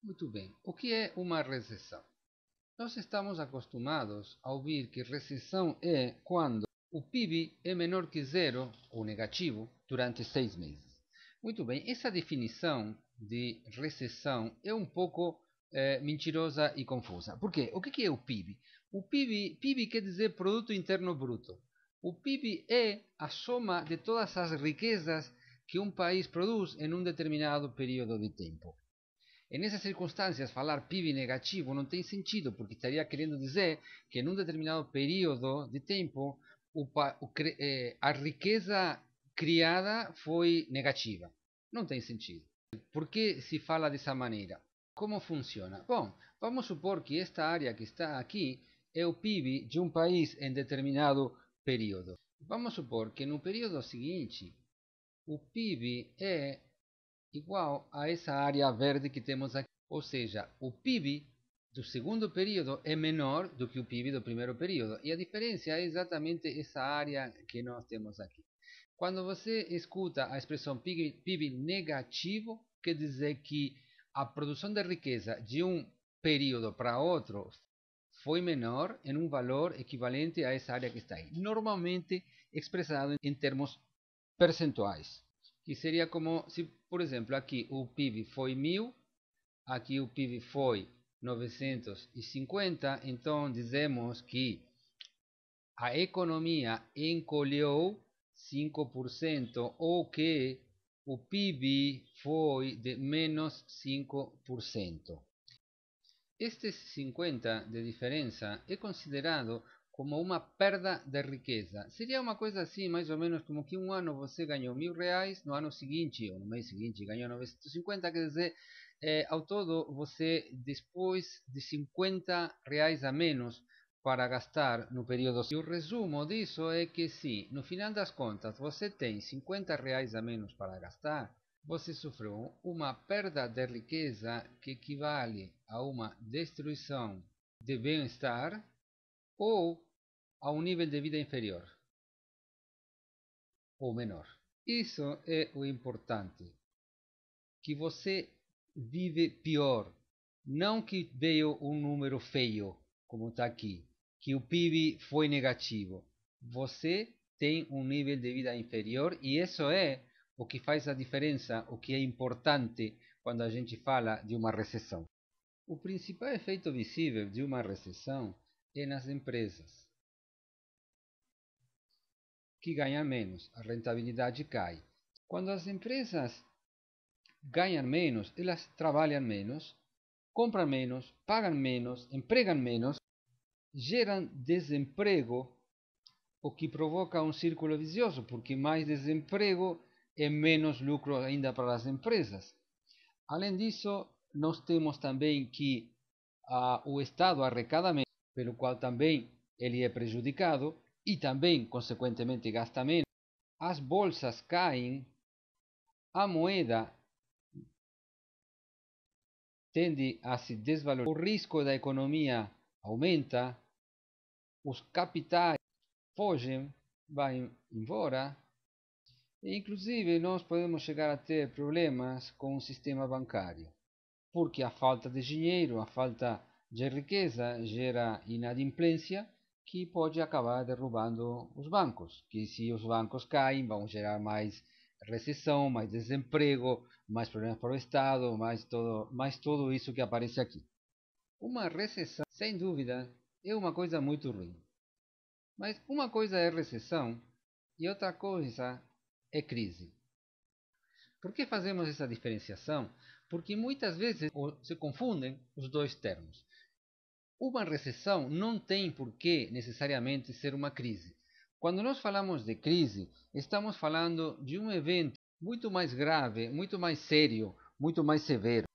Muito bem. O que é uma recessão? Nós estamos acostumados a ouvir que recessão é quando o PIB é menor que zero ou negativo durante 6 meses. Muito bem, essa definição de recessão é um pouco mentirosa e confusa. Por quê? O que é o PIB? PIB quer dizer Produto Interno Bruto. O PIB é a soma de todas as riquezas que um país produz em um determinado período de tempo. E nessas circunstâncias, falar PIB negativo não tem sentido, porque estaria querendo dizer que em um determinado período de tempo a riqueza criada foi negativa. Não tem sentido. Por que se fala dessa maneira? Como funciona? Bom, vamos supor que esta área que está aqui é o PIB de um país em determinado período. Vamos supor que no período seguinte o PIB é igual a essa área verde que temos aqui. Ou seja, o PIB do segundo período é menor do que o PIB do primeiro período. E a diferença é exatamente essa área que nós temos aqui. Quando você escuta a expressão PIB negativo, quer dizer que a produção de riqueza de um período para outro foi menor em um valor equivalente a essa área que está aí. Normalmente expressado em termos percentuais. Que seria como se, por exemplo, aqui o PIB foi 1000, aqui o PIB foi 950, então dizemos que a economia encolheu 5% ou que o PIB foi de menos 5%. Este 50 de diferença é considerado como uma perda de riqueza. Seria uma coisa assim, mais ou menos como que um ano você ganhou R$ 1000, no ano seguinte ou no mês seguinte ganhou 950, quer dizer, ao todo você depois de R$ 50 a menos para gastar no período. E o resumo disso é que se no final das contas você tem R$ 50 a menos para gastar, você sofreu uma perda de riqueza que equivale a uma destruição de bem-estar ou a um nível de vida inferior ou menor. Isso é o importante, que você vive pior, não que veio um número feio, como está aqui, que o PIB foi negativo. Você tem um nível de vida inferior e isso é o que faz a diferença, o que é importante quando a gente fala de uma recessão. O principal efeito visível de uma recessão é nas empresas, que ganham menos, a rentabilidade cai. Quando as empresas ganham menos, elas trabalham menos, compram menos, pagam menos, empregam menos, geram desemprego, o que provoca um círculo vicioso, porque mais desemprego é menos lucro ainda para as empresas. Além disso, nós temos também que o Estado arrecada menos, pelo qual também ele é prejudicado e também, consequentemente, gasta menos. As bolsas caem, a moeda tende a se desvalorizar, o risco da economia aumenta, os capitais fogem, vão embora, e inclusive nós podemos chegar a ter problemas com o sistema bancário, porque a falta de dinheiro, a falta de riqueza gera inadimplência que pode acabar derrubando os bancos, que se os bancos caem vão gerar mais recessão, mais desemprego, mais problemas para o Estado, mais tudo isso que aparece aqui. Uma recessão, sem dúvida, é uma coisa muito ruim. Mas uma coisa é recessão e outra coisa é crise. Por que fazemos essa diferenciação? Porque muitas vezes se confundem os dois termos. Uma recessão não tem por que necessariamente ser uma crise. Quando nós falamos de crise, estamos falando de um evento muito mais grave, muito mais sério, muito mais severo.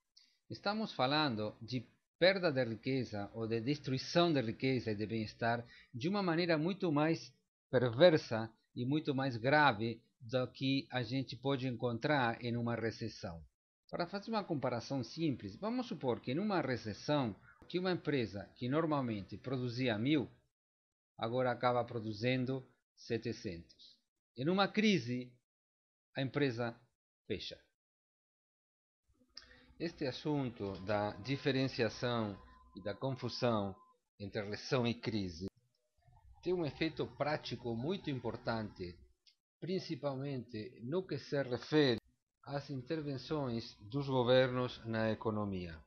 Estamos falando de perda de riqueza ou de destruição de riqueza e de bem-estar de uma maneira muito mais perversa e muito mais grave do que a gente pode encontrar em uma recessão. Para fazer uma comparação simples, vamos supor que em uma recessão, que uma empresa que normalmente produzia 1000, agora acaba produzindo 700. Em uma crise, a empresa fecha. Este assunto da diferenciação e da confusão entre recessão e crise tem um efeito prático muito importante, principalmente no que se refere às intervenções dos governos na economia.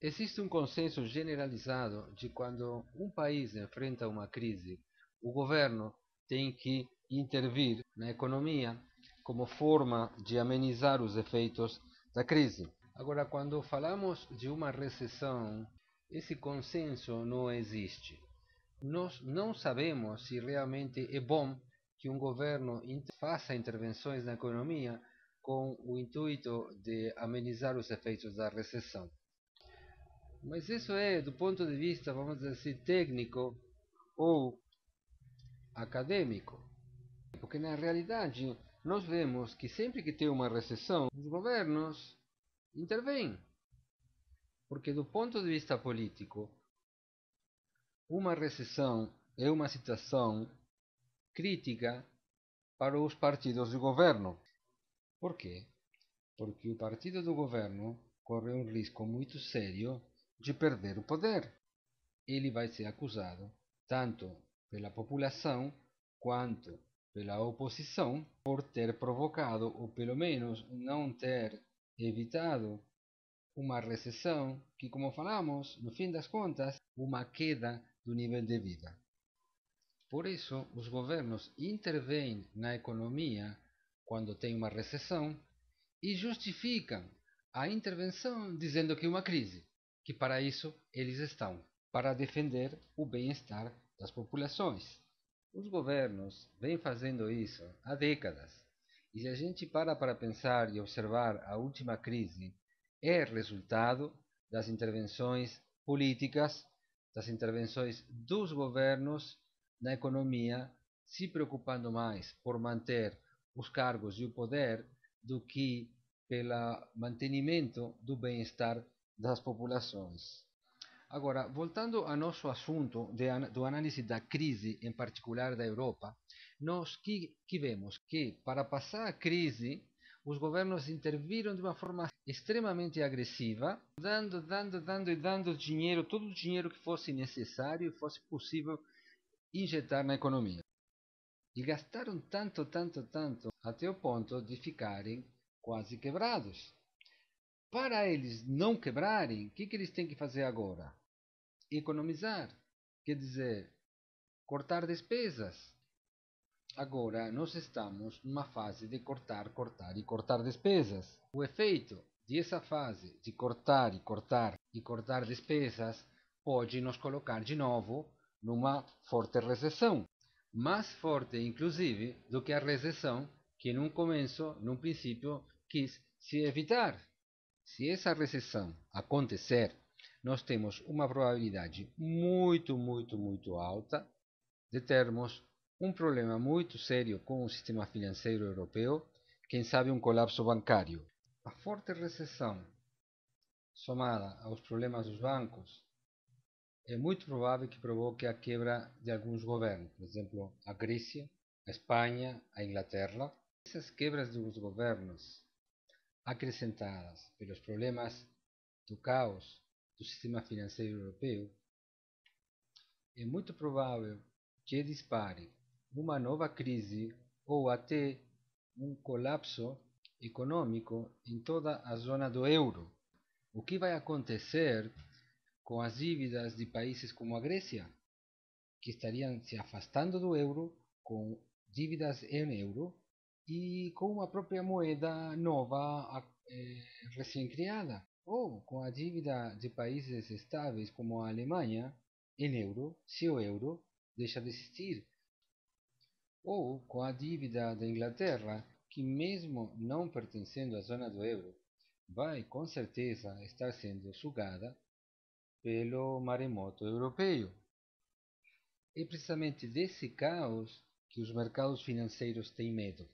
Existe um consenso generalizado de quando um país enfrenta uma crise, o governo tem que intervir na economia como forma de amenizar os efeitos da crise. Agora, quando falamos de uma recessão, esse consenso não existe. Nós não sabemos se realmente é bom que um governo faça intervenções na economia com o intuito de amenizar os efeitos da recessão. Mas isso é do ponto de vista, vamos dizer assim, técnico ou acadêmico. Porque na realidade nós vemos que sempre que tem uma recessão, os governos intervêm. Porque do ponto de vista político, uma recessão é uma situação crítica para os partidos de governo. Por quê? Porque o partido do governo corre um risco muito sério de perder o poder. Ele vai ser acusado tanto pela população quanto pela oposição por ter provocado, ou pelo menos não ter evitado, uma recessão que, como falamos, no fim das contas, uma queda do nível de vida. Por isso, os governos intervêm na economia quando tem uma recessão e justificam a intervenção dizendo que é uma crise, que para isso eles estão, para defender o bem-estar das populações. Os governos vêm fazendo isso há décadas. E se a gente para pensar e observar a última crise, é resultado das intervenções políticas, das intervenções dos governos na economia, se preocupando mais por manter os cargos e o poder do que pelo mantenimento do bem-estar das populações. Agora, voltando ao nosso assunto do análise da crise, em particular da Europa, nós que vemos que para passar a crise, os governos interviram de uma forma extremamente agressiva, dando dinheiro, todo o dinheiro que fosse necessário e fosse possível injetar na economia. E gastaram tanto, até o ponto de ficarem quase quebrados. Para eles não quebrarem, o que eles têm que fazer agora? Economizar, quer dizer, cortar despesas. Agora nós estamos numa fase de cortar e cortar despesas. O efeito dessa fase de cortar e cortar despesas pode nos colocar de novo numa forte recessão. Mais forte, inclusive, do que a recessão que num começo, num princípio, quis se evitar. Se essa recessão acontecer, nós temos uma probabilidade muito alta de termos um problema muito sério com o sistema financeiro europeu, quem sabe um colapso bancário. A forte recessão, somada aos problemas dos bancos, é muito provável que provoque a quebra de alguns governos, por exemplo, a Grécia, a Espanha, a Inglaterra. Essas quebras dos governos, acrescentadas pelos problemas do caos do sistema financeiro europeu, é muito provável que dispare uma nova crise ou até um colapso econômico em toda a zona do euro. O que vai acontecer com as dívidas de países como a Grécia, que estariam se afastando do euro com dívidas em euro e com uma própria moeda nova recém-criada, ou com a dívida de países estáveis como a Alemanha em euro, se o euro deixa de existir, ou com a dívida da Inglaterra, que mesmo não pertencendo à zona do euro, vai com certeza estar sendo sugada pelo maremoto europeu. É precisamente desse caos que os mercados financeiros têm medo.